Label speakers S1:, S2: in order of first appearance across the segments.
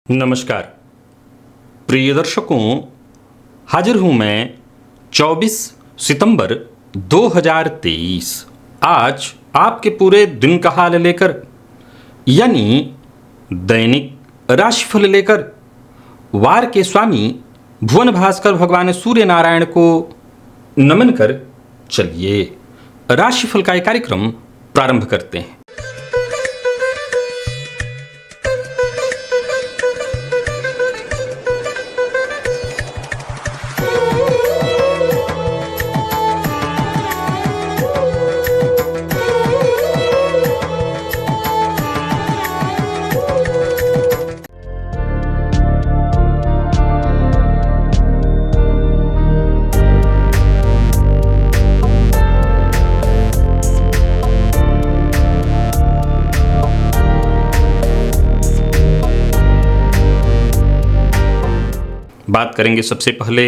S1: नमस्कार प्रिय दर्शकों, हाजिर हूं मैं 24 सितंबर 2023 आज आपके पूरे दिन का हाल लेकर, यानी दैनिक राशिफल लेकर। वार के स्वामी भुवन भास्कर भगवान सूर्य नारायण को नमन कर चलिए राशिफल का ये कार्यक्रम प्रारंभ करते हैं। बात करेंगे सबसे पहले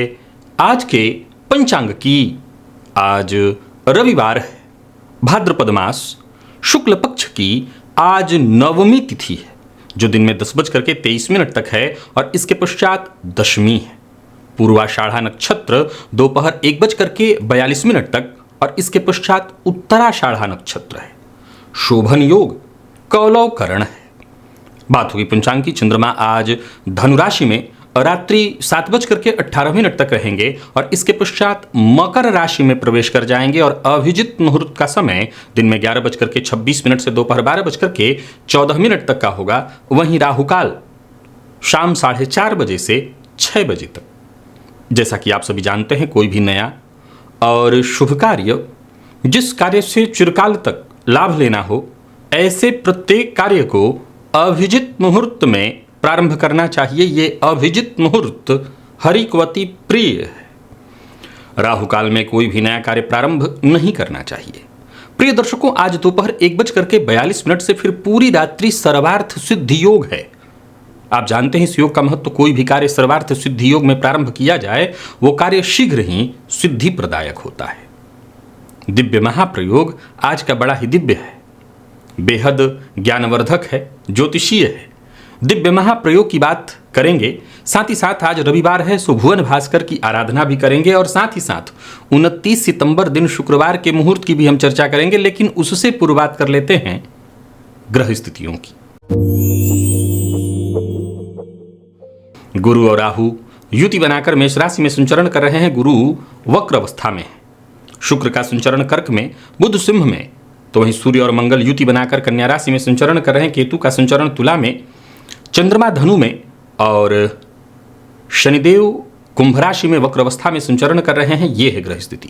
S1: आज के पंचांग की। आज रविवार है, भाद्रपद मास शुक्ल पक्ष की आज नवमी तिथि है, जो दिन में 10:23 तक है और इसके पश्चात दशमी है। पूर्वाषाढ़ा नक्षत्र दोपहर 1:42 तक और इसके पश्चात उत्तराषाढ़ा नक्षत्र है। शोभन योग कौलव करण है। बात होगी पंचांग की। चंद्रमा आज धनु राशि में रात्रि 7:18 तक रहेंगे और इसके पश्चात मकर राशि में प्रवेश कर जाएंगे और अभिजित मुहूर्त का समय दिन में 11:26 से दोपहर 12:14 तक का होगा। वहीं राहुकाल शाम 4:30 बजे से 6 बजे तक। जैसा कि आप सभी जानते हैं, कोई भी नया और शुभ कार्य, जिस कार्य से चिरकाल तक लाभ लेना हो, ऐसे प्रत्येक कार्य को अभिजित मुहूर्त में प्रारंभ करना चाहिए। ये अभिजित मुहूर्त हरिकवती प्रिय है। राहु काल में कोई भी नया कार्य प्रारंभ नहीं करना चाहिए। प्रिय दर्शकों, आज दोपहर 1:42 से फिर पूरी रात्रि सर्वार्थ सिद्धि योग है। आप जानते हैं इस योग का महत्व। कोई भी कार्य सर्वार्थ सिद्धि योग में प्रारंभ किया जाए, वो कार्य शीघ्र ही सिद्धि प्रदायक होता है। दिव्य महाप्रयोग आज का बड़ा ही दिव्य है, बेहद ज्ञानवर्धक है, ज्योतिषीय है। दिव्य महाप्रयोग की बात करेंगे। साथ ही साथ आज रविवार है, सो भुवन भास्कर की आराधना भी करेंगे और साथ ही साथ 29 सितंबर दिन शुक्रवार के मुहूर्त की भी हम चर्चा करेंगे। लेकिन उससे पूर्व बात कर लेते हैं ग्रह स्थितियों की। गुरु और राहु युति बनाकर मेष राशि में संचरण कर रहे हैं। गुरु वक्र अवस्था में है, शुक्र का संचरण कर्क में, बुध सिंह में, तो वहीं सूर्य और मंगल युति बनाकर कन्या राशि में संचरण कर रहे हैं। केतु का संचरण तुला में, चंद्रमा धनु में और शनिदेव कुंभ राशि में वक्र अवस्था में संचरण कर रहे हैं। ये है ग्रह स्थिति।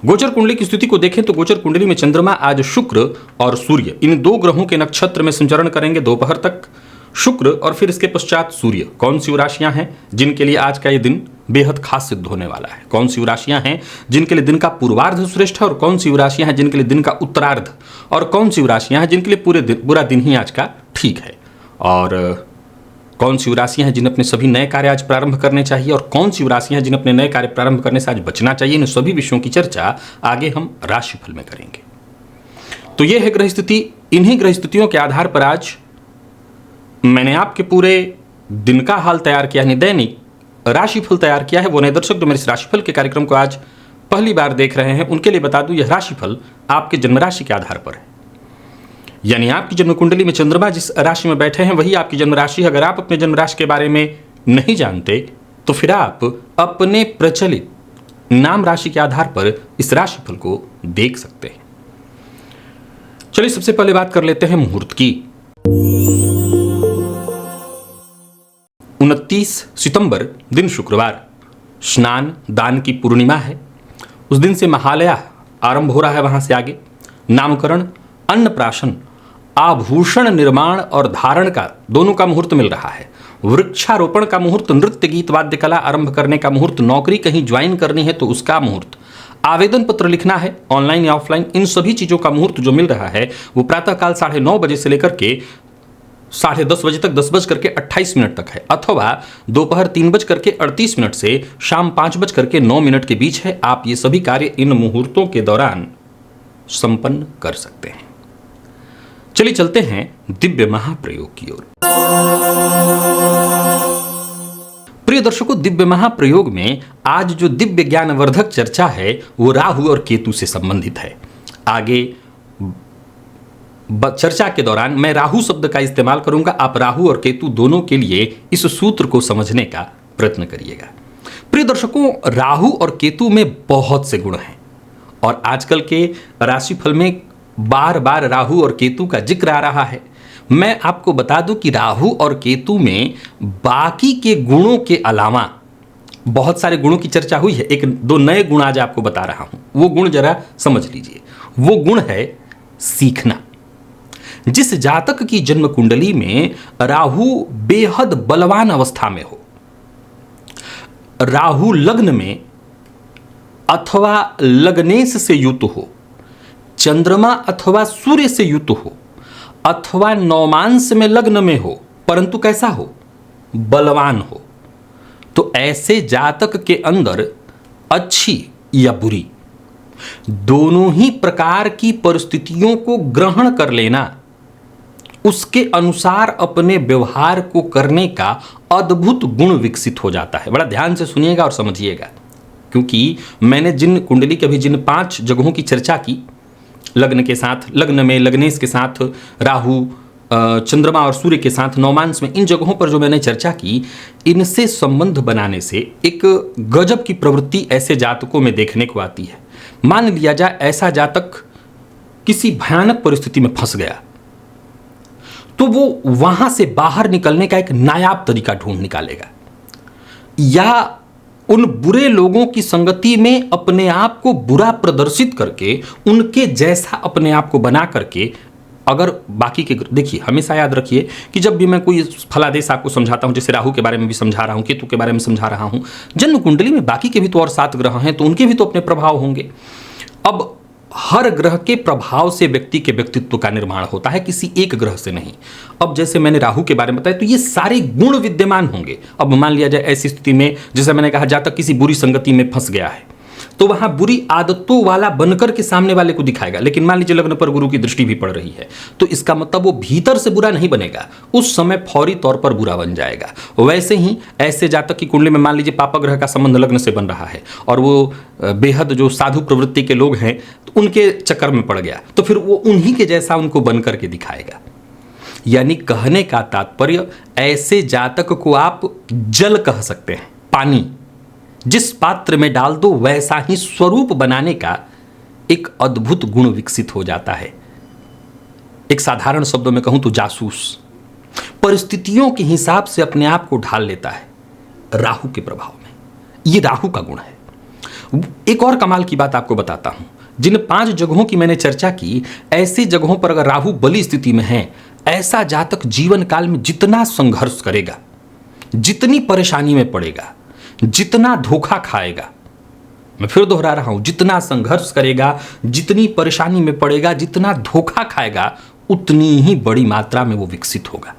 S1: गोचर कुंडली की स्थिति को देखें तो गोचर कुंडली में चंद्रमा आज शुक्र और सूर्य, इन दो ग्रहों के नक्षत्र में संचरण करेंगे दोपहर तक। शुक्र और फिर इसके पश्चात सूर्य। कौन सी राशियां हैं जिनके लिए आज का ये दिन बेहद खास सिद्ध होने वाला है? कौन सी राशियां हैं जिनके लिए दिन का पूर्वार्ध श्रेष्ठ है और कौन सी राशियां हैं जिनके लिए दिन का उत्तरार्ध, और कौन सी राशियां हैं जिनके लिए पूरा दिन ही आज का ठीक है? और कौन सी राशियां हैं जिन्हें अपने सभी नए कार्य आज प्रारंभ करने चाहिए और कौन सी राशियां हैं जिन्हें अपने नए कार्य प्रारंभ करने से आज बचना चाहिए? इन सभी विषयों की चर्चा आगे हम राशिफल में करेंगे। तो यह है ग्रह स्थिति। इन्हीं ग्रह स्थितियों के आधार पर आज मैंने आपके पूरे दिन का हाल तैयार किया है, दैनिक राशिफल तैयार किया है। वो नए दर्शक जो मेरे इस राशिफल के कार्यक्रम को आज पहली बार देख रहे हैं, उनके लिए बता दूं, यह राशिफल आपके जन्म राशि के आधार पर है। यानी आपकी जन्म कुंडली में चंद्रमा जिस राशि में बैठे हैं वही आपकी जन्म राशि है। अगर आप अपने जन्म राशि के बारे में नहीं जानते तो फिर आप अपने प्रचलित नाम राशि के आधार पर इस राशिफल को देख सकते हैं। चलिए सबसे पहले बात कर लेते हैं मुहूर्त की। 29 सितंबर दिन शुक्रवार, स्नान दान की पूर्णिमा है। उस दिन से महालया आरंभ हो रहा है। वहां से आगे नामकरण, अन्नप्राशन, आभूषण निर्माण और धारण का दोनों का मुहूर्त मिल रहा है। वृक्षारोपण का मुहूर्त, नृत्य गीत वाद्य कला आरंभ करने का मुहूर्त, नौकरी कहीं ज्वाइन करनी है तो उसका मुहूर्त, आवेदन पत्र लिखना है ऑनलाइन या ऑफलाइन, इन सभी चीजों का मुहूर्त जो मिल रहा है वो प्रातःकाल 9:30 बजे से लेकर के 10:30 बजे तक 10:28 तक है, अथवा दोपहर 3:38 से शाम 5:09 के बीच है। आप ये सभी कार्य इन मुहूर्तों के दौरान संपन्न कर सकते हैं। चलिए चलते हैं दिव्य महाप्रयोग की ओर। प्रिय दर्शकों, दिव्य महाप्रयोग में आज जो दिव्य ज्ञानवर्धक चर्चा है वो राहु और केतु से संबंधित है। आगे चर्चा के दौरान मैं राहु शब्द का इस्तेमाल करूंगा, आप राहु और केतु दोनों के लिए इस सूत्र को समझने का प्रयत्न करिएगा। प्रिय दर्शकों, राहु और केतु में बहुत से गुण हैं और आजकल के राशिफल में बार बार राहु और केतु का जिक्र आ रहा है। मैं आपको बता दूं कि राहु और केतु में बाकी के गुणों के अलावा बहुत सारे गुणों की चर्चा हुई है। एक दो नए गुण आज आपको बता रहा हूं, वो गुण जरा समझ लीजिए। वो गुण है सीखना। जिस जातक की जन्म कुंडली में राहु बेहद बलवान अवस्था में हो, राहु लग्न में अथवा लग्नेश से युक्त हो, चंद्रमा अथवा सूर्य से युक्त हो, अथवा नौमांश में लग्न में हो, परंतु कैसा हो? बलवान हो, तो ऐसे जातक के अंदर अच्छी या बुरी दोनों ही प्रकार की परिस्थितियों को ग्रहण कर लेना, उसके अनुसार अपने व्यवहार को करने का अद्भुत गुण विकसित हो जाता है। बड़ा ध्यान से सुनिएगा और समझिएगा, क्योंकि मैंने जिन कुंडली के भी जिन 5 जगहों की चर्चा की, लग्न के साथ, लग्न में लग्नेश के साथ राहु, चंद्रमा और सूर्य के साथ नौमांश में, इन जगहों पर जो मैंने चर्चा की, इनसे संबंध बनाने से एक गजब की प्रवृत्ति ऐसे जातकों में देखने को आती है। मान लिया जाए ऐसा जातक किसी भयानक परिस्थिति में फंस गया, तो वो वहां से बाहर निकलने का एक नायाब तरीका ढूंढ निकालेगा, या उन बुरे लोगों की संगति में अपने आप को बुरा प्रदर्शित करके उनके जैसा अपने आप को बना करके, अगर बाकी के, देखिए हमेशा याद रखिए कि जब भी मैं कोई फलादेश आपको समझाता हूं, जैसे राहु के बारे में भी समझा रहा हूं, केतु के बारे में समझा रहा हूं, जन्म कुंडली में बाकी के भी तो और 7 ग्रह हैं, तो उनके भी तो अपने प्रभाव होंगे। अब हर ग्रह के प्रभाव से व्यक्ति के व्यक्तित्व का निर्माण होता है, किसी एक ग्रह से नहीं। अब जैसे मैंने राहु के बारे में बताया, तो ये सारे गुण विद्यमान होंगे। अब मान लिया जाए ऐसी स्थिति में, जैसे मैंने कहा, जातक किसी बुरी संगति में फंस गया है, तो वहां बुरी आदतों वाला बनकर के सामने वाले को दिखाएगा। लेकिन मान लीजिए लग्न पर गुरु की दृष्टि भी पड़ रही है, तो इसका मतलब वो भीतर से बुरा नहीं बनेगा, उस समय फौरी तौर पर बुरा बन जाएगा। वैसे ही ऐसे जातक की कुंडली में मान लीजिए पापा ग्रह का संबंध लग्न से बन रहा है और वो बेहद जो साधु प्रवृत्ति के लोग हैं, तो उनके चक्कर में पड़ गया, तो फिर वो उन्हीं के जैसा उनको बन करके दिखाएगा। यानी कहने का तात्पर्य, ऐसे जातक को आप जल कह सकते हैं, पानी जिस पात्र में डाल दो वैसा ही स्वरूप बनाने का एक अद्भुत गुण विकसित हो जाता है। एक साधारण शब्दों में कहूं तो जासूस, परिस्थितियों के हिसाब से अपने आप को ढाल लेता है राहु के प्रभाव में। यह राहु का गुण है। एक और कमाल की बात आपको बताता हूं, जिन 5 जगहों की मैंने चर्चा की, ऐसी जगहों पर अगर राहु बली स्थिति में है, ऐसा जातक जीवन काल में जितना संघर्ष करेगा, जितनी परेशानी में पड़ेगा, जितना धोखा खाएगा, मैं फिर दोहरा रहा हूं, जितना संघर्ष करेगा, जितनी परेशानी में पड़ेगा, जितना धोखा खाएगा, उतनी ही बड़ी मात्रा में वो विकसित होगा।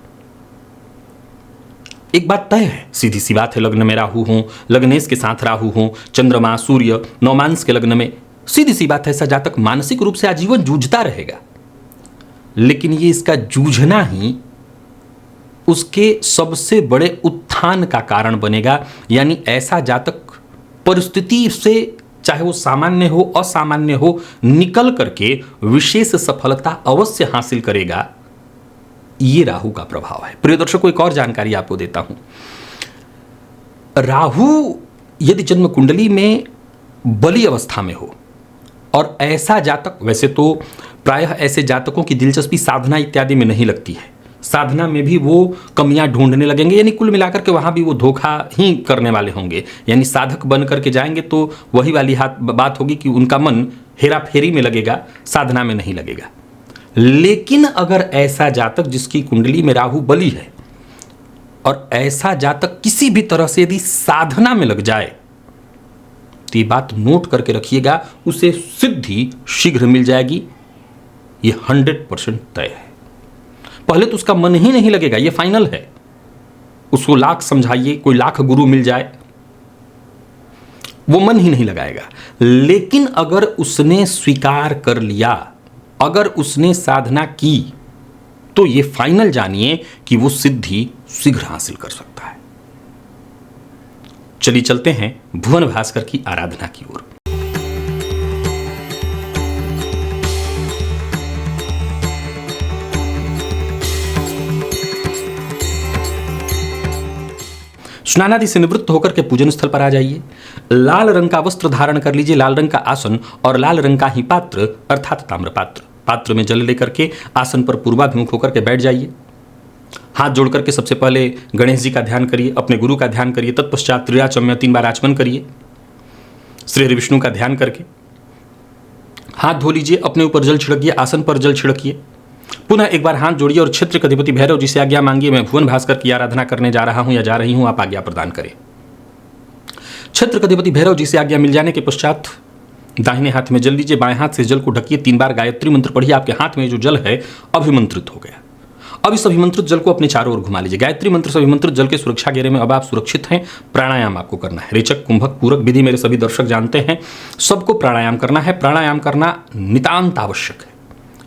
S1: एक बात तय है, सीधी सी बात है, लग्न में राहु हो, लग्नेश के साथ राहु हो, चंद्रमा सूर्य नौमांश के लग्न में, सीधी सी बात है, ऐसा जातक मानसिक रूप से आजीवन जूझता रहेगा। लेकिन ये इसका जूझना ही उसके सबसे बड़े उत्थान का कारण बनेगा। यानी ऐसा जातक परिस्थिति से, चाहे वो सामान्य हो असामान्य हो, निकल करके विशेष सफलता अवश्य हासिल करेगा। ये राहु का प्रभाव है। प्रिय दर्शकों, एक और जानकारी आपको देता हूं। राहु यदि जन्म कुंडली में बली अवस्था में हो और ऐसा जातक, वैसे तो प्रायः ऐसे जातकों की दिलचस्पी साधना इत्यादि में नहीं लगती है, साधना में भी वो कमियां ढूंढने लगेंगे, यानी कुल मिलाकर के वहां भी वो धोखा ही करने वाले होंगे। यानी साधक बन करके जाएंगे तो वही वाली बात होगी कि उनका मन हेरा फेरी में लगेगा, साधना में नहीं लगेगा। लेकिन अगर ऐसा जातक जिसकी कुंडली में राहु बली है और ऐसा जातक किसी भी तरह से यदि साधना में लग जाए, तो ये बात नोट करके रखिएगा, उसे सिद्धि शीघ्र मिल जाएगी। ये 100% तय है। पहले तो उसका मन ही नहीं लगेगा, ये फाइनल है। उसको लाख समझाइए, कोई लाख गुरु मिल जाए, वो मन ही नहीं लगाएगा। लेकिन अगर उसने स्वीकार कर लिया, अगर उसने साधना की, तो ये फाइनल जानिए कि वो सिद्धि शीघ्र हासिल कर सकता है। चलिए चलते हैं भुवन भास्कर की आराधना की ओर। स्नानादि से निवृत्त होकर के पूजन स्थल पर आ जाइए। लाल रंग का वस्त्र धारण कर लीजिए, लाल रंग का आसन और लाल रंग का ही पात्र अर्थात ताम्र पात्र। पात्र में जल लेकर के आसन पर पूर्वाभिमुख होकर के बैठ जाइए। हाथ जोड़ करके सबसे पहले गणेश जी का ध्यान करिए, अपने गुरु का ध्यान करिए, तत्पश्चात त्रिराचम्य 3 बार आचमन करिए। श्री हरि विष्णु का ध्यान करके हाथ धो लीजिए, अपने ऊपर जल छिड़किए, आसन पर जल छिड़किए। पुनः एक बार हाथ जोड़िए और क्षेत्र के अधिपति भैरव जी से आज्ञा मांगिए, मैं भुवन भास्कर की आराधना करने जा रहा हूं या जा रही हूं, आप आज्ञा प्रदान करें। क्षेत्र के अधिपति भैरव जी से आज्ञा मिल जाने के पश्चात दाहिने हाथ में जल लीजिए, बाएं हाथ से जल को ढकिए, 3 बार गायत्री मंत्र पढ़िए। आपके हाथ में जो जल है अभिमंत्रित हो गया। अब इस अभिमंत्रित जल को अपने चारों ओर घुमा लीजिए। गायत्री मंत्र से अभिमंत्रित जल के सुरक्षा घेरे में अब आप सुरक्षित हैं। प्राणायाम आपको करना है। रेचक, कुंभक, पूरक विधि मेरे सभी दर्शक जानते हैं, सबको प्राणायाम करना है। प्राणायाम करना नितांत आवश्यक है,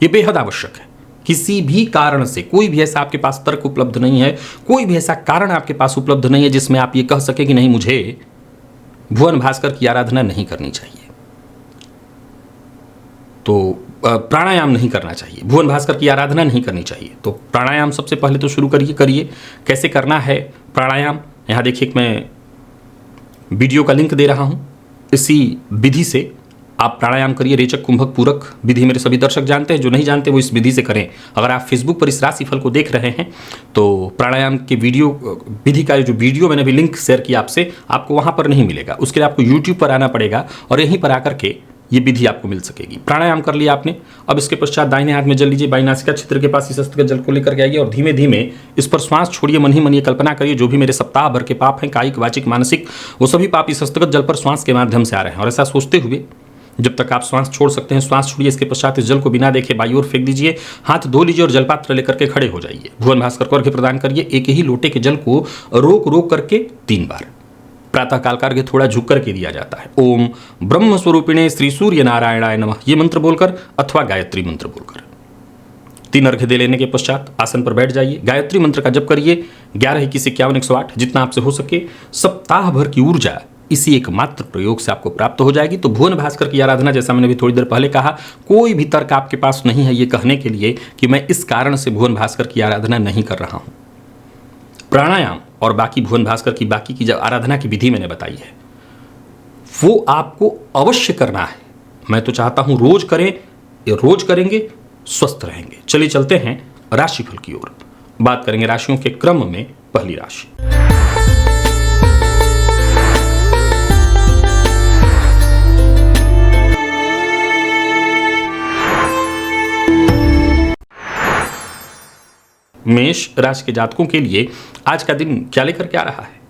S1: ये बेहद आवश्यक है। किसी भी कारण से कोई भी ऐसा आपके पास तर्क उपलब्ध नहीं है, कोई भी ऐसा कारण आपके पास उपलब्ध नहीं है जिसमें आप ये कह सके कि नहीं, मुझे भुवन भास्कर की आराधना नहीं करनी चाहिए, तो प्राणायाम नहीं करना चाहिए, भुवन भास्कर की आराधना नहीं करनी चाहिए। तो प्राणायाम सबसे पहले तो शुरू करिए। कैसे करना है प्राणायाम, यहाँ देखिए मैं वीडियो का लिंक दे रहा हूँ। इसी विधि से आप प्राणायाम करिए। रेचक, कुंभक, पूरक विधि मेरे सभी दर्शक जानते हैं, जो नहीं जानते वो इस विधि से करें। अगर आप फेसबुक पर इस राशिफल को देख रहे हैं तो प्राणायाम के विधि का जो वीडियो मैंने अभी लिंक शेयर किया आपसे, आपको वहाँ पर नहीं मिलेगा। उसके लिए आपको यूट्यूब पर आना पड़ेगा और यहीं पर आकर के ये विधि आपको मिल सकेगी। प्राणायाम कर लिया आपने। अब इसके पश्चात दाहिने हाथ में जल लीजिए, बाई नासिका क्षेत्र के पास इस हस्त के जल को लेकर के आइए और धीमे धीमे इस पर श्वास छोड़िए। मन ही मन ये कल्पना करिए जो भी मेरे सप्ताह भर के पाप हैं, कायिक, वाचिक, मानसिक, वो सभी पाप इस हस्तगत जल पर श्वास के माध्यम से आ रहे हैं। और ऐसा सोचते हुए जब तक आप श्वास छोड़ सकते हैं श्वास छोड़िए। इसके पश्चात इस जल को बिना देखे बाई ओर फेंक दीजिए। हाथ धो लीजिए और जलपात्र लेकर के खड़े हो जाइए। भुवन भास्कर को अर्घ्य प्रदान करिए। एक ही लोटे के जल को रोक रोक करके 3 बार। प्रातःकाल का अर्घ्य थोड़ा झुक करके दिया जाता है। ओम ब्रह्म स्वरूपिणे श्री सूर्य नारायणाय नमः, ये मंत्र बोलकर अथवा गायत्री मंत्र बोलकर 3 अर्घ्य दे लेने के पश्चात आसन पर बैठ जाइए। गायत्री मंत्र का जप करिए। 11 21 51 108 जितना आपसे हो सके। सप्ताह भर की ऊर्जा इसी एकमात्र प्रयोग से आपको प्राप्त हो जाएगी। तो भुवन भास्कर की आराधना, जैसा मैंने भी थोड़ी देर पहले कहा, कोई भी तर्क आपके पास नहीं है ये कहने के लिए कि मैं इस कारण से भुवन भास्कर की आराधना नहीं कर रहा हूं। प्राणायाम और बाकी भुवन भास्कर की बाकी की जो आराधना की विधि मैंने बताई है वो आपको अवश्य करना है। मैं तो चाहता हूं रोज करें, ये रोज करेंगे स्वस्थ रहेंगे। चलिए चलते हैं राशिफल की ओर। बात करेंगे राशियों के क्रम में। पहली राशि मेष राशि के जातकों के लिए आज का दिन क्या लेकर के आ रहा है।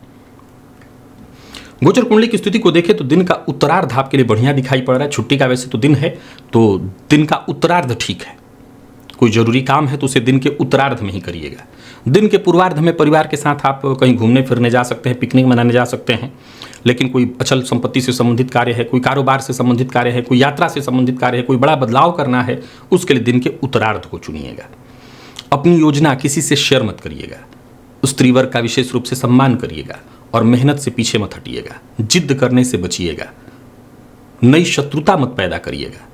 S1: गोचर कुंडली की स्थिति को देखें तो दिन का उत्तरार्ध आपके लिए बढ़िया दिखाई पड़ रहा है। छुट्टी का वैसे तो दिन है, तो दिन का उत्तरार्ध ठीक है। कोई जरूरी काम है तो उसे दिन के उत्तरार्ध में ही करिएगा। दिन के पूर्वार्ध में परिवार के साथ आप कहीं घूमने फिरने जा सकते हैं, पिकनिक मनाने जा सकते हैं। लेकिन कोई अचल संपत्ति से संबंधित कार्य है, कोई कारोबार से संबंधित कार्य है, कोई यात्रा से संबंधित कार्य है, कोई बड़ा बदलाव करना है, उसके लिए दिन के उत्तरार्ध को चुनिएगा। अपनी योजना किसी से शेयर मत करिएगा। स्त्री वर्ग का विशेष रूप से सम्मान करिएगा और मेहनत से पीछे मत हटिएगा। जिद करने से बचिएगा। नई शत्रुता मत पैदा करिएगा।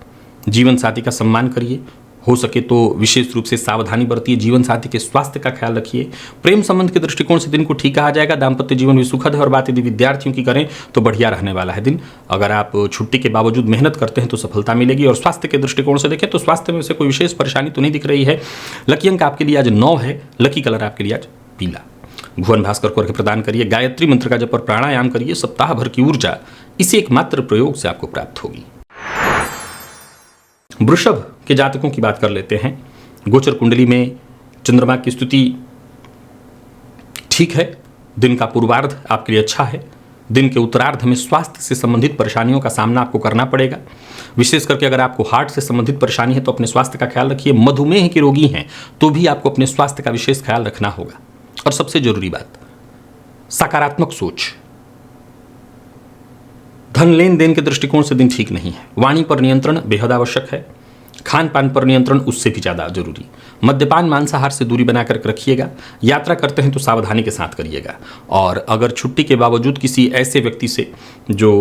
S1: जीवन साथी का सम्मान करिए। हो सके तो विशेष रूप से सावधानी बरतिए। जीवन साथी के स्वास्थ्य का ख्याल रखिए। प्रेम संबंध के दृष्टिकोण से दिन को ठीक कहा जाएगा। दाम्पत्य जीवन भी सुखद है और बात यदि विद्यार्थियों की करें तो बढ़िया रहने वाला है दिन। अगर आप छुट्टी के बावजूद मेहनत करते हैं तो सफलता मिलेगी। और स्वास्थ्य के दृष्टिकोण से देखें तो स्वास्थ्य में से कोई विशेष परेशानी तो नहीं दिख रही है। लकी अंक आपके लिए आज 9 है। लकी कलर आपके लिए आज पीला। भुवन भास्कर को अर्घ्य प्रदान करिए। गायत्री मंत्र का जप और प्राणायाम करिए। सप्ताह भर की ऊर्जा इसी एकमात्र प्रयोग से आपको प्राप्त होगी। वृषभ के जातकों की बात कर लेते हैं। गोचर कुंडली में चंद्रमा की स्थिति ठीक है। दिन का पूर्वार्ध आपके लिए अच्छा है। दिन के उत्तरार्ध में स्वास्थ्य से संबंधित परेशानियों का सामना आपको करना पड़ेगा। विशेष करके अगर आपको हार्ट से संबंधित परेशानी है तो अपने स्वास्थ्य का ख्याल रखिए। मधुमेह के रोगी हैं तो भी आपको अपने स्वास्थ्य का विशेष ख्याल रखना होगा। और सबसे जरूरी बात, सकारात्मक सोच। धन लेन देन के दृष्टिकोण से दिन ठीक नहीं है। वाणी पर नियंत्रण बेहद आवश्यक है। खान पान पर नियंत्रण उससे भी ज़्यादा जरूरी। मद्यपान मांसाहार से दूरी बनाकर रखिएगा। यात्रा करते हैं तो सावधानी के साथ करिएगा। और अगर छुट्टी के बावजूद किसी ऐसे व्यक्ति से जो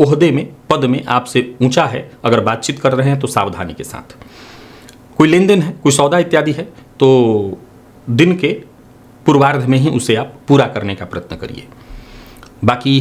S1: ओहदे में पद में आपसे ऊंचा है अगर बातचीत कर रहे हैं तो सावधानी के साथ। कोई लेन देन है, कोई सौदा इत्यादि है तो दिन के पूर्वार्ध में ही उसे आप पूरा करने का प्रयत्न करिए। बाकी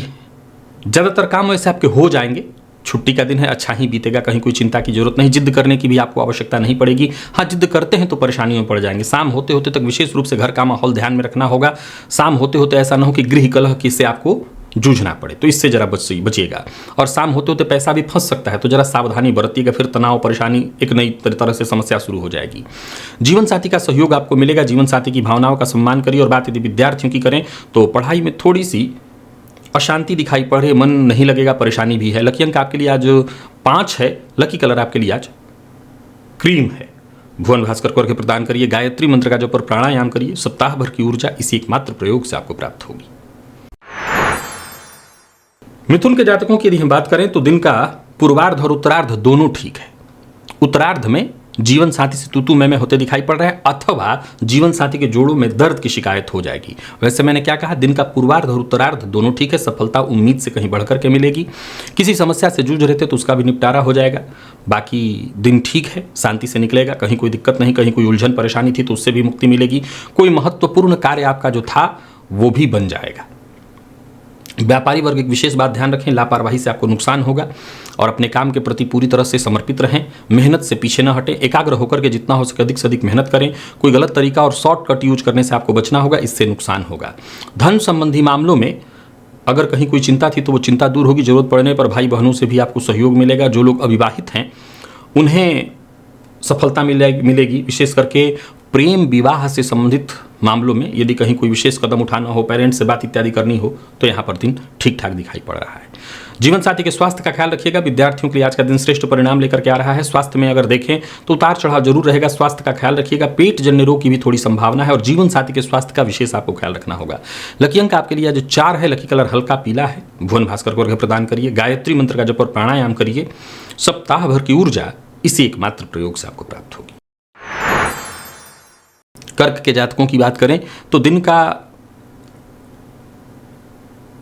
S1: ज़्यादातर काम वैसे आपके हो जाएंगे। छुट्टी का दिन है, अच्छा ही बीतेगा, कहीं कोई चिंता की जरूरत नहीं। जिद्द करने की भी आपको आवश्यकता नहीं पड़ेगी। हाँ, जिद्द करते हैं तो परेशानियों में पड़ जाएंगे। शाम होते होते तक विशेष रूप से घर का माहौल ध्यान में रखना होगा। शाम होते होते ऐसा ना हो कि गृह कलह की से आपको जूझना पड़े, तो इससे जरा बचिएगा। और शाम होते होते पैसा भी फंस सकता है, तो जरा सावधानी बरतिएगा, फिर तनाव परेशानी एक नई तरह से समस्या शुरू हो जाएगी। जीवन साथी का सहयोग आपको मिलेगा। जीवन साथी की भावनाओं का सम्मान करिए। और बात यदि विद्यार्थियों की करें तो पढ़ाई में थोड़ी सी अशांति दिखाई पड़ रही है, मन नहीं लगेगा, परेशानी भी है। लकी अंक आपके लिए आज 5 है। लकी कलर आपके लिए आज क्रीम है। भुवन भास्कर को अर्घ्य प्रदान करिए। गायत्री मंत्र का जप और प्राणायाम करिए। सप्ताह भर की ऊर्जा इसी एकमात्र प्रयोग से आपको प्राप्त होगी। मिथुन के जातकों की यदि हम बात करें तो दिन का पूर्वार्ध और उत्तरार्ध दोनों ठीक है। उत्तरार्ध में जीवन साथी से तू मैं होते दिखाई पड़ रहा है, अथवा जीवन साथी के जोड़ों में दर्द की शिकायत हो जाएगी। वैसे मैंने क्या कहा, दिन का पूर्वार्ध और उत्तरार्ध दोनों ठीक है। सफलता उम्मीद से कहीं बढ़कर के मिलेगी। किसी समस्या से जूझ रहे थे तो उसका भी निपटारा हो जाएगा। बाकी दिन ठीक है, शांति से निकलेगा। कहीं कोई दिक्कत नहीं, कहीं कोई उलझन परेशानी थी तो उससे भी मुक्ति मिलेगी। कोई महत्वपूर्ण कार्य आपका जो था वो भी बन जाएगा। व्यापारी वर्ग एक विशेष बात ध्यान रखें, लापरवाही से आपको नुकसान होगा। और अपने काम के प्रति पूरी तरह से समर्पित रहें। मेहनत से पीछे न हटें। एकाग्र होकर के जितना हो सके अधिक से अधिक मेहनत करें। कोई गलत तरीका और शॉर्टकट यूज करने से आपको बचना होगा, इससे नुकसान होगा। धन संबंधी मामलों में अगर कहीं कोई चिंता थी तो वो चिंता दूर होगी। जरूरत पड़ने पर भाई बहनों से भी आपको सहयोग मिलेगा। जो लोग अविवाहित हैं उन्हें सफलता मिलेगी। विशेष करके प्रेम विवाह से संबंधित मामलों में यदि कहीं कोई विशेष कदम उठाना हो, पेरेंट्स से बात इत्यादि करनी हो तो यहाँ पर दिन ठीक ठाक दिखाई पड़ रहा है। जीवन साथी के स्वास्थ्य का ख्याल रखिएगा। विद्यार्थियों के लिए आज का दिन श्रेष्ठ परिणाम लेकर के आ रहा है। स्वास्थ्य में अगर देखें तो उतार चढ़ाव जरूर रहेगा। स्वास्थ्य का ख्याल रखिएगा। पेट जन्य रोग की भी थोड़ी संभावना है और जीवन साथी के स्वास्थ्य का विशेष आपको ख्याल रखना होगा। लकी अंक आपके लिए आज 4 है। लकी कलर हल्का पीला है। भुवन भास्कर को अर्घ्य प्रदान करिए। गायत्री मंत्र का जप और प्राणायाम करिए। सप्ताह भर की ऊर्जा इसी एकमात्र प्रयोग से आपको प्राप्त होगी। कर्क के जातकों की बात करें तो दिन का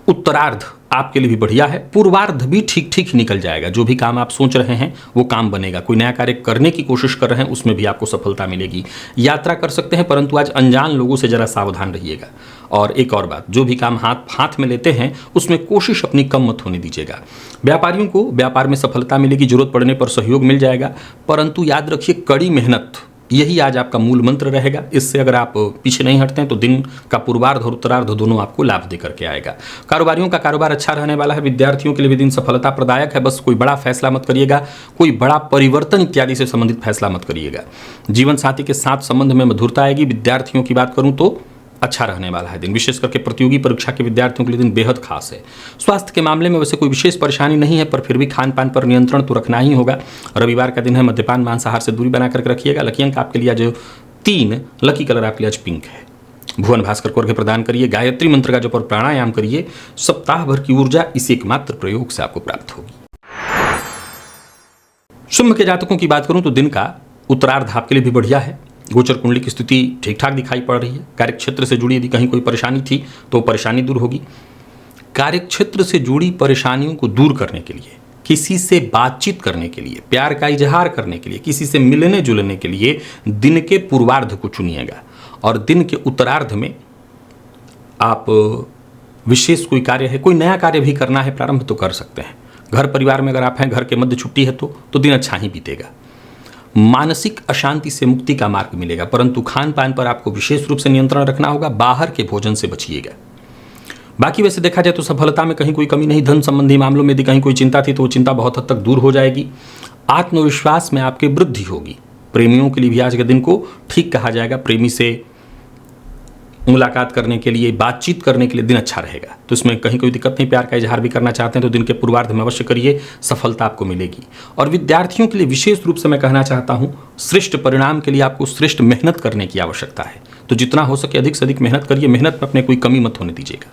S1: उत्तरार्ध आपके लिए भी बढ़िया है। पूर्वार्ध भी ठीक ठीक ही निकल जाएगा। जो भी काम आप सोच रहे हैं वो काम बनेगा। कोई नया कार्य करने की कोशिश कर रहे हैं उसमें भी आपको सफलता मिलेगी। यात्रा कर सकते हैं परंतु आज अनजान लोगों से जरा सावधान रहिएगा। और एक और बात, जो भी काम हाथ में लेते हैं उसमें कोशिश अपनी कम मत होने दीजिएगा। व्यापारियों को व्यापार में सफलता मिलेगी। जरूरत पड़ने पर सहयोग मिल जाएगा, परंतु याद रखिए कड़ी मेहनत यही आज आपका मूल मंत्र रहेगा। इससे अगर आप पीछे नहीं हटते हैं तो दिन का पूर्वार्ध और उत्तरार्ध दोनों आपको लाभ दे करके आएगा। कारोबारियों का कारोबार अच्छा रहने वाला है। विद्यार्थियों के लिए भी दिन सफलता प्रदायक है। बस कोई बड़ा फैसला मत करिएगा, कोई बड़ा परिवर्तन इत्यादि से संबंधित फैसला मत करिएगा। जीवन साथी के साथ संबंध में मधुरता आएगी। विद्यार्थियों की बात करूं तो अच्छा रहने वाला है दिन। विशेष करके प्रतियोगी परीक्षा के विद्यार्थियों के लिए दिन बेहद खास है। स्वास्थ्य के मामले में वैसे कोई विशेष परेशानी नहीं है, पर फिर भी खान पान पर नियंत्रण तो रखना ही होगा। रविवार का दिन है। मद्यपान मांसाहार से दूरी बना करके रखिएगा। लकी अंक आपके लिए आज 3। लकी कलर आपके लिए आज पिंक है। भुवन भास्कर को अर्घ्य प्रदान करिए। गायत्री मंत्र का जप और प्राणायाम करिए। सप्ताह भर की ऊर्जा इसी एकमात्र प्रयोग से आपको प्राप्त होगी। सिंह के जातकों की बात करूं तो दिन का उत्तरार्ध आपके लिए भी बढ़िया है। गोचर कुंडली की स्थिति ठीक ठाक दिखाई पड़ रही है। कार्यक्षेत्र से जुड़ी यदि कहीं कोई परेशानी थी तो परेशानी दूर होगी। कार्यक्षेत्र से जुड़ी परेशानियों को दूर करने के लिए, किसी से बातचीत करने के लिए, प्यार का इजहार करने के लिए, किसी से मिलने जुलने के लिए दिन के पूर्वार्ध को चुनिएगा। और दिन के उत्तरार्ध में आप विशेष कोई कार्य है, कोई नया कार्य भी करना है प्रारंभ तो कर सकते हैं। घर परिवार में अगर आप हैं, घर के मध्य छुट्टी है तो दिन अच्छा ही बीतेगा। मानसिक अशांति से मुक्ति का मार्ग मिलेगा, परंतु खान पान पर आपको विशेष रूप से नियंत्रण रखना होगा। बाहर के भोजन से बचिएगा। बाकी वैसे देखा जाए तो सफलता में कहीं कोई कमी नहीं। धन संबंधी मामलों में यदि कहीं कोई चिंता थी तो वो चिंता बहुत हद तक दूर हो जाएगी। आत्मविश्वास में आपके वृद्धि होगी। प्रेमियों के लिए भी आज के दिन को ठीक कहा जाएगा। प्रेमी से मुलाकात करने के लिए, बातचीत करने के लिए दिन अच्छा रहेगा, तो इसमें कहीं कोई दिक्कत नहीं। प्यार का इजहार भी करना चाहते हैं तो दिन के पूर्वार्ध में अवश्य करिए, सफलता आपको मिलेगी। और विद्यार्थियों के लिए विशेष रूप से मैं कहना चाहता हूं, श्रेष्ठ परिणाम के लिए आपको श्रेष्ठ मेहनत करने की आवश्यकता है। तो जितना हो सके अधिक से अधिक मेहनत करिए। मेहनत में अपने कोई कमी मत होने दीजिएगा।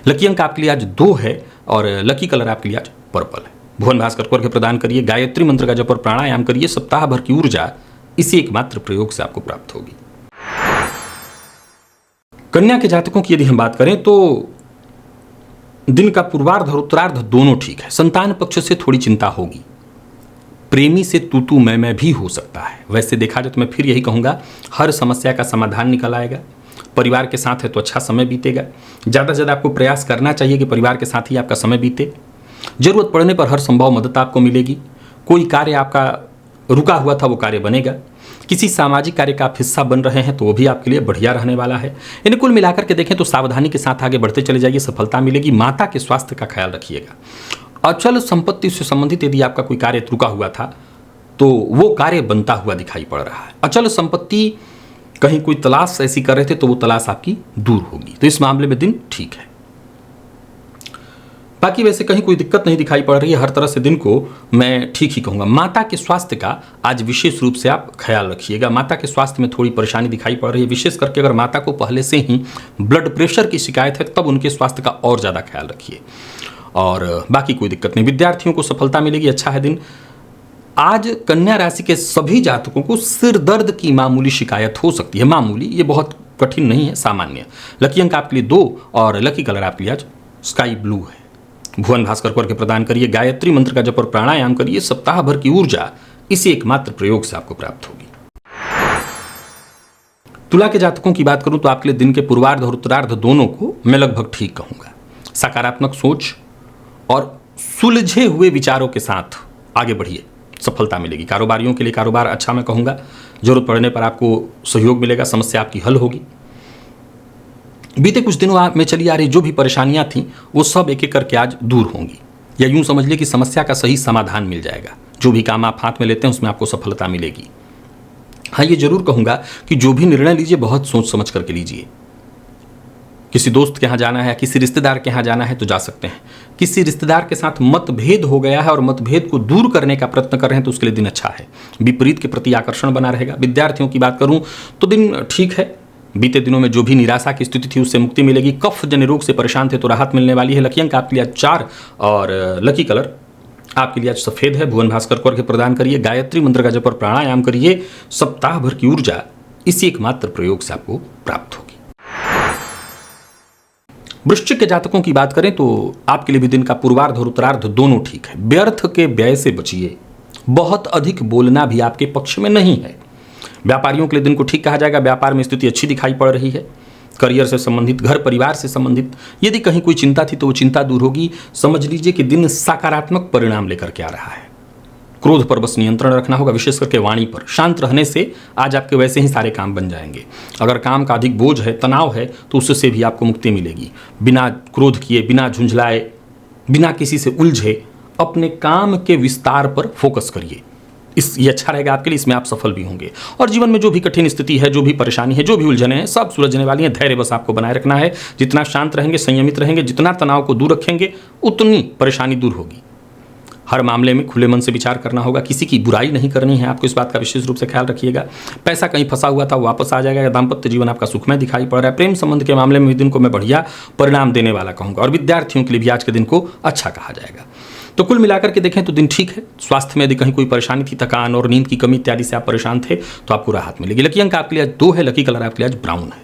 S1: लकी अंक आपके लिए आज 2 है और लकी कलर आपके लिए आज पर्पल है। भुवन भास्कर को अर्घ्य प्रदान करिए, गायत्री मंत्र का जप और प्राणायाम करिए। सप्ताह भर की ऊर्जा इसी एकमात्र प्रयोग से आपको प्राप्त होगी। कन्या के जातकों की यदि हम बात करें तो दिन का पूर्वार्ध और उत्तरार्ध दोनों ठीक है। संतान पक्ष से थोड़ी चिंता होगी, प्रेमी से तू मैं भी हो सकता है। वैसे देखा जाए तो मैं फिर यही कहूंगा, हर समस्या का समाधान निकल आएगा। परिवार के साथ है तो अच्छा समय बीतेगा। ज़्यादा से ज़्यादा आपको प्रयास करना चाहिए कि परिवार के साथ ही आपका समय बीते। जरूरत पड़ने पर हर संभव मदद आपको मिलेगी। कोई कार्य आपका रुका हुआ था वो कार्य बनेगा। किसी सामाजिक कार्य का आप हिस्सा बन रहे हैं तो वो भी आपके लिए बढ़िया रहने वाला है। यानी कुल मिलाकर के देखें तो सावधानी के साथ आगे बढ़ते चले जाइए, सफलता मिलेगी। माता के स्वास्थ्य का ख्याल रखिएगा। अचल संपत्ति से संबंधित यदि आपका कोई कार्य रुका हुआ था तो वो कार्य बनता हुआ दिखाई पड़ रहा है। अचल संपत्ति कहीं कोई तलाश ऐसी कर रहे थे तो वो तलाश आपकी दूर होगी, तो इस मामले में दिन ठीक है। बाकी वैसे कहीं कोई दिक्कत नहीं दिखाई पड़ रही है। हर तरह से दिन को मैं ठीक ही कहूँगा। माता के स्वास्थ्य का आज विशेष रूप से आप ख्याल रखिएगा। माता के स्वास्थ्य में थोड़ी परेशानी दिखाई पड़ रही है, विशेष करके अगर माता को पहले से ही ब्लड प्रेशर की शिकायत है तब उनके स्वास्थ्य का और ज़्यादा ख्याल रखिए। और बाकी कोई दिक्कत नहीं। विद्यार्थियों को सफलता मिलेगी, अच्छा है दिन। आज कन्या राशि के सभी जातकों को सिर दर्द की मामूली शिकायत हो सकती है। मामूली, ये बहुत कठिन नहीं है, सामान्य। लकी अंक आपके लिए 2 और लकी कलर आपके लिए आज स्काई ब्लू है। भुवन भास्कर को अर्घ्य प्रदान करिए, गायत्री मंत्र का जप और प्राणायाम करिए। सप्ताह भर की ऊर्जा इसी एकमात्र प्रयोग से आपको प्राप्त होगी। तुला के जातकों की बात करूं तो आपके लिए दिन के पूर्वार्ध और उत्तरार्ध दोनों को मैं लगभग ठीक कहूंगा। सकारात्मक सोच और सुलझे हुए विचारों के साथ आगे बढ़िए, सफलता मिलेगी। कारोबारियों के लिए कारोबार अच्छा मैं कहूंगा। जरूरत पड़ने पर आपको सहयोग मिलेगा, समस्या आपकी हल होगी। बीते कुछ दिनों में चली आ रही जो भी परेशानियां थीं वो सब एक एक करके आज दूर होंगी, या यूं समझ लिए कि समस्या का सही समाधान मिल जाएगा। जो भी काम आप हाथ में लेते हैं उसमें आपको सफलता मिलेगी। हाँ, ये जरूर कहूंगा कि जो भी निर्णय लीजिए बहुत सोच समझ करके लीजिए। किसी दोस्त के यहाँ जाना है या किसी रिश्तेदार के यहाँ जाना है तो जा सकते हैं। किसी रिश्तेदार के साथ मतभेद हो गया है और मतभेद को दूर करने का प्रयत्न कर रहे हैं तो उसके लिए दिन अच्छा है। विपरीत के प्रति आकर्षण बना रहेगा। विद्यार्थियों की बात करूं तो दिन ठीक है। बीते दिनों में जो भी निराशा की स्थिति थी उससे मुक्ति मिलेगी। कफ जन्य रोग से परेशान थे तो राहत मिलने वाली है। लकी अंक आपके लिए आज 4 और लकी कलर आपके लिए आज सफेद है। भुवन भास्कर को अर्घ्य प्रदान करिए, गायत्री मंत्र का जप और प्राणायाम करिए। सप्ताह भर की ऊर्जा इसी एकमात्र प्रयोग से आपको प्राप्त होगी। वृश्चिक के जातकों की बात करें तो आपके लिए भी दिन का पूर्वार्ध और उत्तरार्ध दोनों ठीक है। व्यर्थ के व्यय से बचिए। बहुत अधिक बोलना भी आपके पक्ष में नहीं है। व्यापारियों के लिए दिन को ठीक कहा जाएगा। व्यापार में स्थिति अच्छी दिखाई पड़ रही है। करियर से संबंधित, घर परिवार से संबंधित यदि कहीं कोई चिंता थी तो वो चिंता दूर होगी। समझ लीजिए कि दिन सकारात्मक परिणाम लेकर के आ रहा है। क्रोध पर बस नियंत्रण रखना होगा, विशेष करके वाणी पर। शांत रहने से आज आपके वैसे ही सारे काम बन जाएंगे। अगर काम का अधिक बोझ है, तनाव है तो उससे भी आपको मुक्ति मिलेगी। बिना क्रोध किए, बिना झुंझलाए, बिना किसी से उलझे अपने काम के विस्तार पर फोकस करिए। ये अच्छा रहेगा आपके लिए, इसमें आप सफल भी होंगे। और जीवन में जो भी कठिन स्थिति है, जो भी परेशानी है, जो भी उलझने हैं, सब सुलझने वाली हैं। धैर्य बस आपको बनाए रखना है। जितना शांत रहेंगे, संयमित रहेंगे, जितना तनाव को दूर रखेंगे उतनी परेशानी दूर होगी। हर मामले में खुले मन से विचार करना होगा। किसी की बुराई नहीं करनी है आपको, इस बात का विशेष रूप से ख्याल रखिएगा। पैसा कहीं फंसा हुआ था वापस आ जाएगा। दाम्पत्य जीवन आपका सुखमय दिखाई पड़ रहा है। प्रेम संबंध के मामले में दिन को मैं बढ़िया परिणाम देने वाला कहूँगा। और विद्यार्थियों के लिए भी आज के दिन को अच्छा कहा जाएगा। तो कुल मिलाकर के देखें तो दिन ठीक है। स्वास्थ्य में यदि कहीं कोई परेशानी थी, थकान और नींद की कमी इत्यादि से आप परेशान थे तो आपको राहत मिलेगी। लकी अंक आपके लिए आज 2 है। लकी कलर आपके लिए आज ब्राउन है।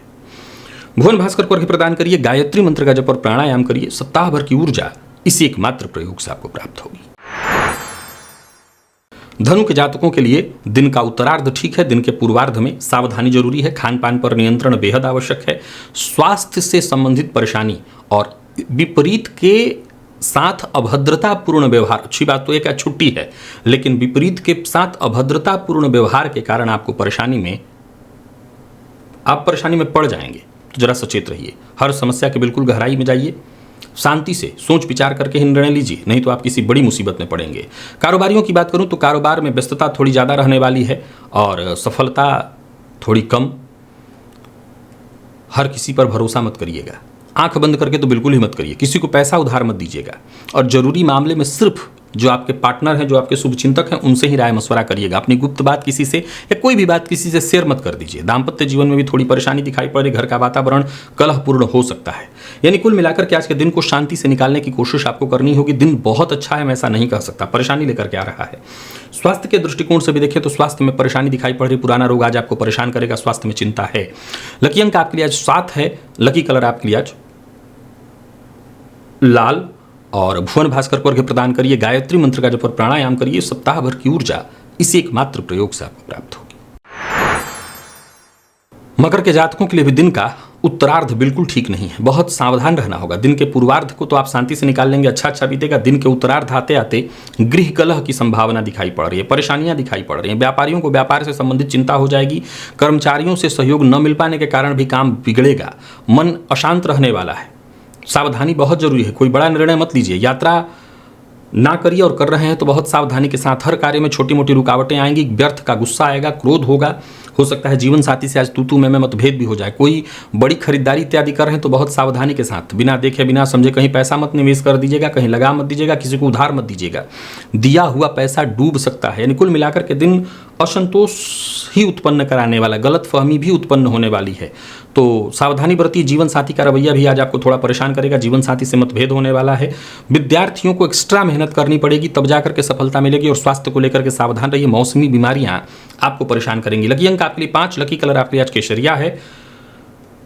S1: भुवन भास्कर को अर्घ्य प्रदान करिए, गायत्री मंत्र का जप और प्राणायाम करिए। सप्ताह भर की ऊर्जा इसी एकमात्र प्रयोग से आपको प्राप्त होगी। धनु के जातकों के लिए दिन का उत्तरार्ध ठीक है। दिन के पूर्वार्ध में सावधानी जरूरी है। खान पान पर नियंत्रण बेहद आवश्यक है। स्वास्थ्य से संबंधित परेशानी और विपरीत के साथ अभद्रतापूर्ण व्यवहार, अच्छी बात तो एक छुट्टी है, लेकिन विपरीत के साथ अभद्रतापूर्ण व्यवहार के कारण आप परेशानी में पड़ जाएंगे। तो जरा सचेत रहिए। हर समस्या के बिल्कुल गहराई में जाइए। शांति से सोच विचार करके ही निर्णय लीजिए, नहीं तो आप किसी बड़ी मुसीबत में पड़ेंगे। कारोबारियों की बात करूं तो कारोबार में व्यस्तता थोड़ी ज़्यादा रहने वाली है और सफलता थोड़ी कम। हर किसी पर भरोसा मत करिएगा। आंख बंद करके तो बिल्कुल ही मत करिए। किसी को पैसा उधार मत दीजिएगा और जरूरी मामले में सिर्फ जो आपके पार्टनर हैं, जो आपके शुभचिंतक हैं, उनसे ही राय मशवरा करिएगा। अपनी गुप्त बात किसी से या कोई भी बात किसी से शेयर मत कर दीजिए। दाम्पत्य जीवन में भी थोड़ी परेशानी दिखाई पड़ रही, घर का वातावरण कलहपूर्ण हो सकता है। यानी कुल मिलाकर के आज के दिन को शांति से निकालने की कोशिश आपको करनी होगी। दिन बहुत अच्छा है, मैं ऐसा नहीं कह सकता, परेशानी लेकर के आ रहा है। स्वास्थ्य के दृष्टिकोण से भी देखें तो स्वास्थ्य में परेशानी दिखाई पड़ रही, पुराना रोग आज आपको परेशान करेगा, स्वास्थ्य में चिंता है। लकी अंक आपके लिए आज 7 है, लकी कलर आपके लिए आज लाल और भुवन भास्कर को अर्घ्य प्रदान करिए, गायत्री मंत्र का जप और प्राणायाम करिए। सप्ताह भर की ऊर्जा इसी एकमात्र प्रयोग से आपको प्राप्त होगी। मकर के जातकों के लिए भी दिन का उत्तरार्ध बिल्कुल ठीक नहीं है, बहुत सावधान रहना होगा। दिन के पूर्वार्ध को तो आप शांति से निकाल लेंगे, अच्छा बीतेगा। दिन के उत्तरार्ध आते आते गृह कलह की संभावना दिखाई पड़ रही है, परेशानियां दिखाई पड़ रही हैं। व्यापारियों को व्यापार से संबंधित चिंता हो जाएगी, कर्मचारियों से सहयोग न मिल पाने के कारण भी काम बिगड़ेगा, मन अशांत रहने वाला है। सावधानी बहुत जरूरी है, कोई बड़ा निर्णय मत लीजिए। यात्रा ना करिए और कर रहे हैं तो बहुत सावधानी के साथ। हर कार्य में छोटी मोटी रुकावटें आएंगी, व्यर्थ का गुस्सा आएगा, क्रोध होगा, हो सकता है जीवन साथी से आज तू मैं मतभेद भी हो जाए। कोई बड़ी खरीदारी इत्यादि कर रहे हैं तो बहुत सावधानी के साथ, बिना देखे बिना समझे कहीं पैसा मत निवेश कर दीजिएगा, कहीं लगा मत दीजिएगा, किसी को उधार मत दीजिएगा, दिया हुआ पैसा डूब सकता है। यानी कुल मिलाकर के दिन असंतोष ही उत्पन्न कराने वाला, गलतफहमी भी उत्पन्न होने वाली है, तो सावधानी बरतिए। जीवन साथी का रवैया भी आज आपको थोड़ा परेशान करेगा, जीवन साथी से मतभेद होने वाला है। विद्यार्थियों को एक्स्ट्रा मेहनत करनी पड़ेगी, तब जाकर के सफलता मिलेगी। और स्वास्थ्य को लेकर के सावधान रहिए, मौसमी बीमारियां आपको परेशान करेंगी। लकी अंक आपके लिए 5, लकी कलर आपके लिए आज केसरिया है।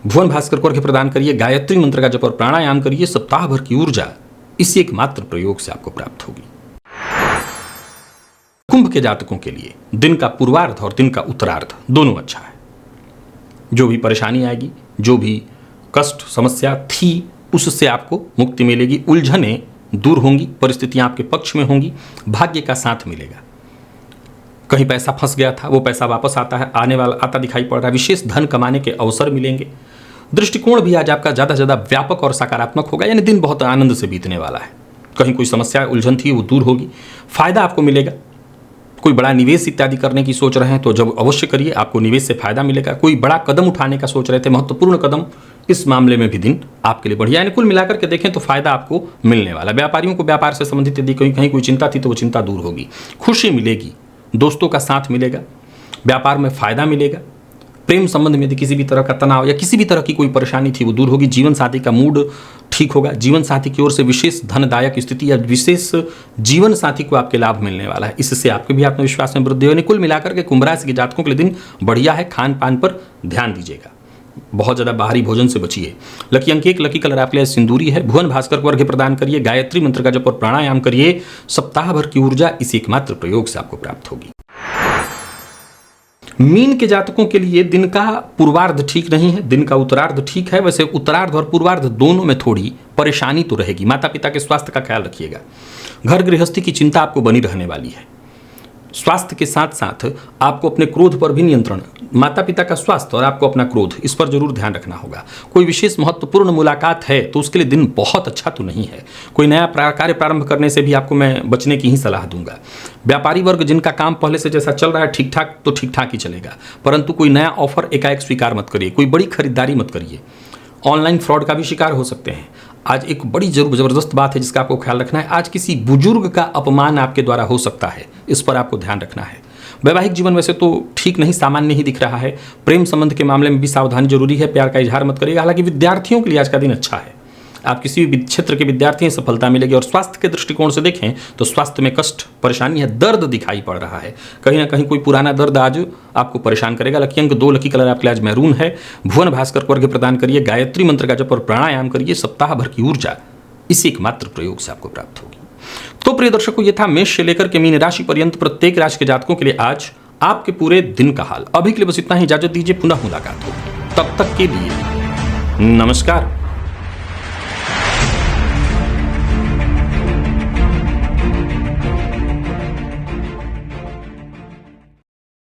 S1: भुवन भास्कर को अर्घ्य प्रदान करिए, गायत्री मंत्र का जप और प्राणायाम करिए। सप्ताह भर की ऊर्जा इसी एकमात्र प्रयोग से आपको प्राप्त होगी। कुंभ के जातकों के लिए दिन का पूर्वार्ध और दिन का उत्तरार्ध दोनों अच्छा है। जो भी परेशानी आएगी, जो भी कष्ट समस्या थी, उससे आपको मुक्ति मिलेगी। उलझनें दूर होंगी, परिस्थितियां आपके पक्ष में होंगी, भाग्य का साथ मिलेगा। कहीं पैसा फंस गया था, वो पैसा वापस आता दिखाई पड़ रहा है। विशेष धन कमाने के अवसर मिलेंगे। दृष्टिकोण भी आज आपका ज़्यादा से ज़्यादा व्यापक और सकारात्मक होगा, यानी दिन बहुत आनंद से बीतने वाला है। कहीं कोई समस्या उलझन थी वो दूर होगी, फायदा आपको मिलेगा। कोई बड़ा निवेश इत्यादि करने की सोच रहे हैं तो जब अवश्य करिए, आपको निवेश से फायदा मिलेगा। कोई बड़ा कदम उठाने का सोच रहे थे, महत्वपूर्ण कदम, इस मामले में भी दिन आपके लिए बढ़िया। यानी कुल मिलाकर के देखें तो फायदा आपको मिलने वाला। व्यापारियों को व्यापार से संबंधित यदि कहीं कोई चिंता थी तो वो चिंता दूर होगी, खुशी मिलेगी, दोस्तों का साथ मिलेगा, व्यापार में फायदा मिलेगा। प्रेम संबंध में यदि किसी भी तरह का तनाव या किसी भी तरह की कोई परेशानी थी वो दूर होगी। जीवन साथी का मूड ठीक होगा, जीवन साथी की ओर से विशेष धनदायक स्थिति या विशेष जीवन साथी को आपके लाभ मिलने वाला है। इससे आपके भी आत्मविश्वास में वृद्धि होगी। कुल मिलाकर के कुंभ राशि के जातकों के लिए दिन बढ़िया है। खान पान पर ध्यान दीजिएगा, बहुत ज़्यादा बाहरी भोजन से बचिए। लकी अंक 1, लकी कलर आपके लिए सिंदूरी है। भुवन भास्कर को अर्घ्य प्रदान करिए, गायत्री मंत्र का जप और प्राणायाम करिए। सप्ताह भर की ऊर्जा इसी एकमात्र प्रयोग से आपको प्राप्त होगी। मीन के जातकों के लिए दिन का पूर्वार्ध ठीक नहीं है, दिन का उत्तरार्ध ठीक है। वैसे उत्तरार्ध और पूर्वार्ध दोनों में थोड़ी परेशानी तो रहेगी। माता पिता के स्वास्थ्य का ख्याल रखिएगा। घर गृहस्थी की चिंता आपको बनी रहने वाली है। स्वास्थ्य के साथ साथ आपको अपने क्रोध पर भी नियंत्रण, माता पिता का स्वास्थ्य और आपको अपना क्रोध, इस पर जरूर ध्यान रखना होगा। कोई विशेष महत्वपूर्ण मुलाकात है तो उसके लिए दिन बहुत अच्छा तो नहीं है। कोई नया कार्य प्रारंभ करने से भी आपको मैं बचने की ही सलाह दूंगा। व्यापारी वर्ग जिनका काम पहले से जैसा चल रहा है ठीक ठाक, तो ठीक ठाक ही चलेगा, परंतु कोई नया ऑफर एकाएक स्वीकार मत करिए, कोई बड़ी खरीदारी मत करिए। ऑनलाइन फ्रॉड का भी शिकार हो सकते हैं। आज एक बड़ी जबरदस्त बात है जिसका आपको ख्याल रखना है। आज किसी बुजुर्ग का अपमान आपके द्वारा हो सकता है, इस पर आपको ध्यान रखना है। वैवाहिक जीवन वैसे तो ठीक नहीं, सामान्य ही दिख रहा है। प्रेम संबंध के मामले में भी सावधानी जरूरी है, प्यार का इजहार मत करिएगा। हालांकि विद्यार्थियों के लिए आज का दिन अच्छा है। आप किसी भी क्षेत्र के विद्यार्थी हैं, सफलता मिलेगी। और स्वास्थ्य के दृष्टिकोण से देखें तो स्वास्थ्य में कष्ट, परेशानी है, दर्द दिखाई पड़ रहा है। कहीं ना कहीं कोई पुराना दर्द आज आपको परेशान करेगा। लकी अंक 2, लकी कलर आपके लिए आज मैरून है। भुवन भास्कर को अर्घ्य प्रदान करिए, गायत्री मंत्र का जप और प्राणायाम करिए। सप्ताह भर की ऊर्जा इसी एकमात्र प्रयोग से आपको प्राप्त होगी। तो प्रिय दर्शकों, ये था मेष से लेकर के मीन राशि पर्यंत प्रत्येक राशि के जातकों के लिए आज आपके पूरे दिन का हाल। अभी के लिए बस इतना ही, इजाजत दीजिए, पुनः मुलाकात होगी। तब तक के लिए नमस्कार।